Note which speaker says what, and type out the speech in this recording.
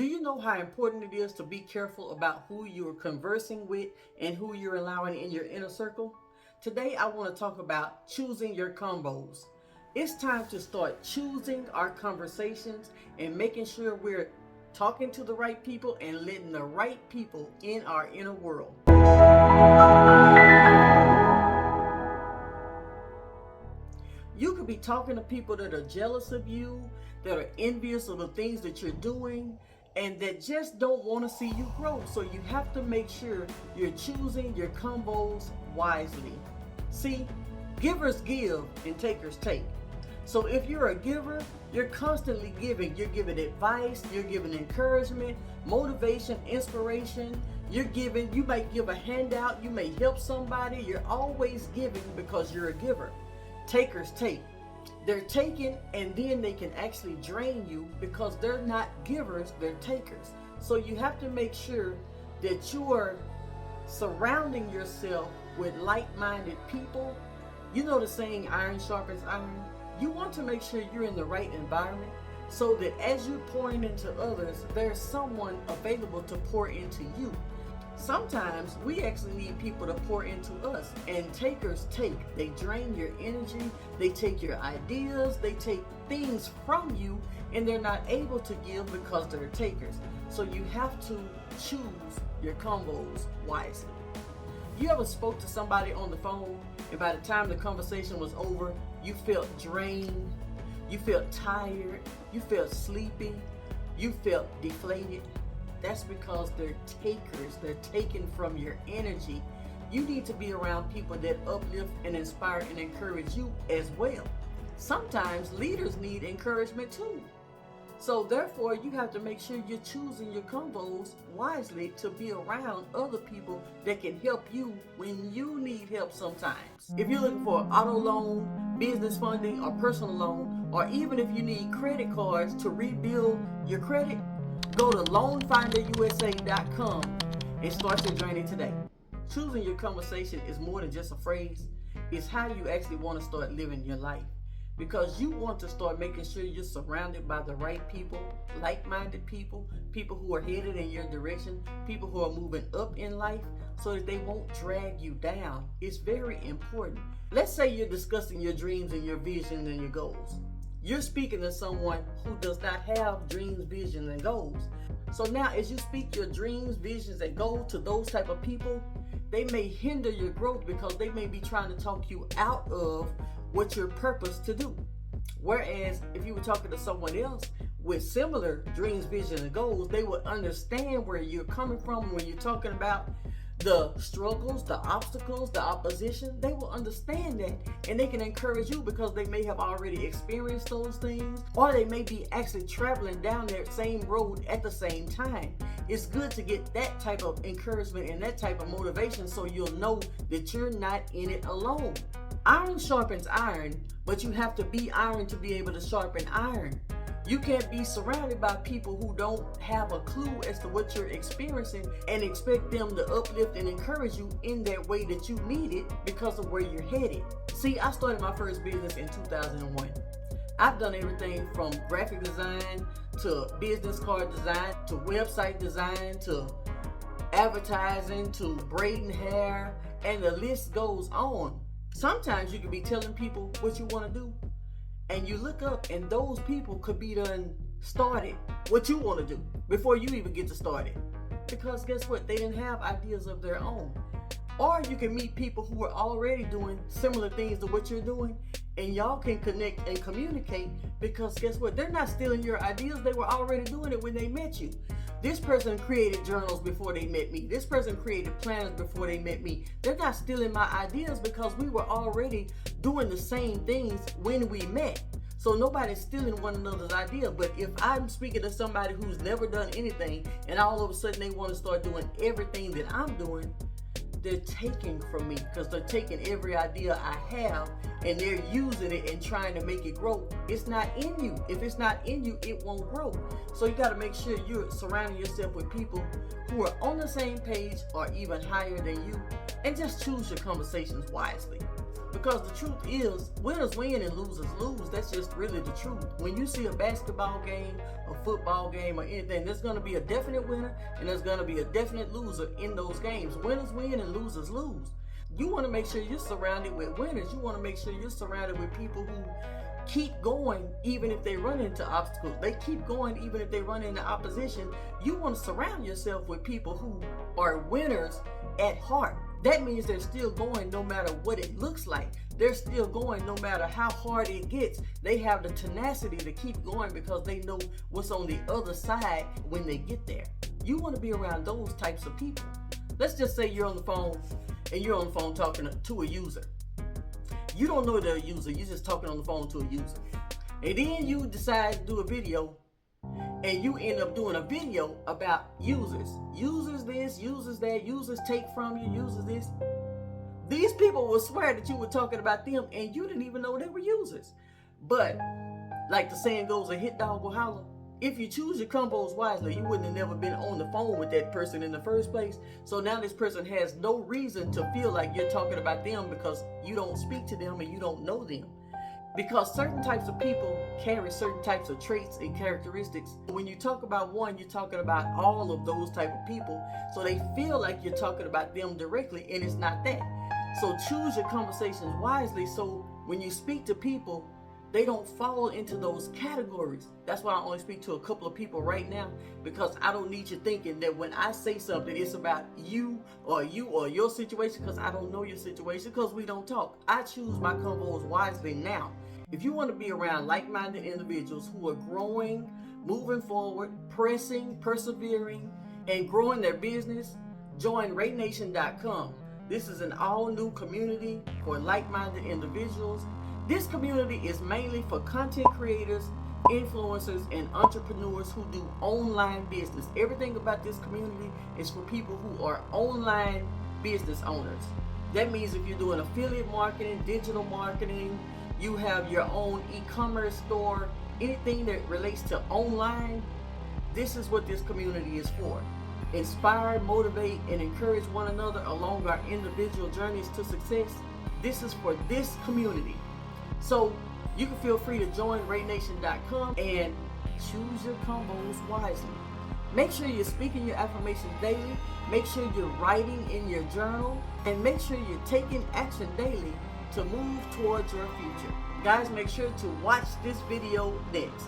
Speaker 1: you know how important it is to be careful about who you're conversing with and who you're allowing in your inner circle? Today, I want to talk about choosing your convos. It's time to start choosing our conversations and making sure we're talking to the right people and letting the right people in our inner world. You could be talking to people that are jealous of you, that are envious of the things that you're doing, and that just don't want to see you grow. So you have to make sure you're choosing your convos wisely. See, givers give and takers take. So if you're a giver, you're constantly giving. You're giving advice, you're giving encouragement, motivation, inspiration. You're giving, you might give a handout, you may help somebody. You're always giving because you're a giver. Takers take. They're taking and then they can actually drain you because they're not givers, they're takers. So you have to make sure that you are surrounding yourself with like-minded people. You know the saying, iron sharpens iron. You want to make sure you're in the right environment so that as you're pouring into others, there's someone available to pour into you. Sometimes we actually need people to pour into us, and takers take. They drain your energy, they take your ideas, they take things from you, and they're not able to give because they're takers. So you have to choose your convos wisely. You ever spoke to somebody on the phone, and by the time the conversation was over, you felt drained, you felt tired, you felt sleepy, you felt deflated? That's because they're takers. They're taken from your energy. You need to be around people that uplift and inspire and encourage you as well. Sometimes leaders need encouragement too. So therefore, you have to make sure you're choosing your convos wisely to be around other people that can help you when you need help sometimes. If you're looking for an auto loan, business funding, or personal loan, or even if you need credit cards to rebuild your credit, go to loanfinderusa.com and start your journey today. Choosing your conversation is more than just a phrase. It's how you actually want to start living your life. Because you want to start making sure you're surrounded by the right people, like-minded people, people who are headed in your direction, people who are moving up in life so that they won't drag you down. It's very important. Let's say you're discussing your dreams and your vision and your goals. You're speaking to someone who does not have dreams, visions, and goals. So now as you speak your dreams, visions, and goals to those type of people, they may hinder your growth because they may be trying to talk you out of what you're purposed to do. Whereas if you were talking to someone else with similar dreams, visions, and goals, they would understand where you're coming from when you're talking about the struggles, the obstacles, the opposition. They will understand that, and they can encourage you because they may have already experienced those things, or they may be actually traveling down that same road at the same time. It's good to get that type of encouragement and that type of motivation so you'll know that you're not in it alone. Iron sharpens iron, but you have to be iron to be able to sharpen iron. You can't be surrounded by people who don't have a clue as to what you're experiencing and expect them to uplift and encourage you in that way that you need it because of where you're headed. See, I started my first business in 2001. I've done everything from graphic design to business card design to website design to advertising to braiding hair, and the list goes on. Sometimes you can be telling people what you want to do, and you look up and those people could be done started what you want to do before you even get to start it. Because guess what? They didn't have ideas of their own. Or you can meet people who are already doing similar things to what you're doing, and y'all can connect and communicate because guess what? They're not stealing your ideas. They were already doing it when they met you. This person created journals before they met me. This person created planners before they met me. They're not stealing my ideas because we were already doing the same things when we met. So nobody's stealing one another's idea. But if I'm speaking to somebody who's never done anything and all of a sudden they want to start doing everything that I'm doing, they're taking from me because they're taking every idea I have and they're using it and trying to make it grow. It's not in you. If it's not in you, it won't grow. So you got to make sure you're surrounding yourself with people who are on the same page or even higher than you, and just choose your conversations wisely. Because the truth is, winners win and losers lose. That's just really the truth. When you see a basketball game, a football game, or anything, there's going to be a definite winner and there's going to be a definite loser in those games. Winners win and losers lose. You want to make sure you're surrounded with winners. You want to make sure you're surrounded with people who keep going even if they run into obstacles. They keep going even if they run into opposition. You want to surround yourself with people who are winners at heart. That means they're still going no matter what it looks like. They're still going no matter how hard it gets. They have the tenacity to keep going because they know what's on the other side when they get there. You want to be around those types of people. Let's just say you're on the phone and you're on the phone talking to a user. You don't know they're a user. You're just talking on the phone to a user. And then you decide to do a video and you end up doing a video about users. Users this, users that, users take from you, users this. These people will swear that you were talking about them and you didn't even know they were users. But like the saying goes, a hit dog will holler. If you choose your combos wisely, you wouldn't have never been on the phone with that person in the first place. So now this person has no reason to feel like you're talking about them because you don't speak to them and you don't know them. Because certain types of people carry certain types of traits and characteristics. When you talk about one, you're talking about all of those type of people. So they feel like you're talking about them directly, and it's not that. So choose your conversations wisely so when you speak to people, they don't fall into those categories. That's why I only speak to a couple of people right now, because I don't need you thinking that when I say something, it's about you or your situation, because I don't know your situation, because we don't talk. I choose my convos wisely now. If you want to be around like-minded individuals who are growing, moving forward, pressing, persevering, and growing their business, join RaeNation.com. This is an all-new community for like-minded individuals. This community is mainly for content creators, influencers, and entrepreneurs who do online business. Everything about this community is for people who are online business owners. That means if you're doing affiliate marketing, digital marketing, you have your own e-commerce store, anything that relates to online, this is what this community is for. Inspire, motivate, and encourage one another along our individual journeys to success. This is for this community. So you can feel free to join RaeNation.com and choose your combos wisely. Make sure you're speaking your affirmations daily. Make sure you're writing in your journal. And make sure you're taking action daily to move towards your future. Guys, make sure to watch this video next.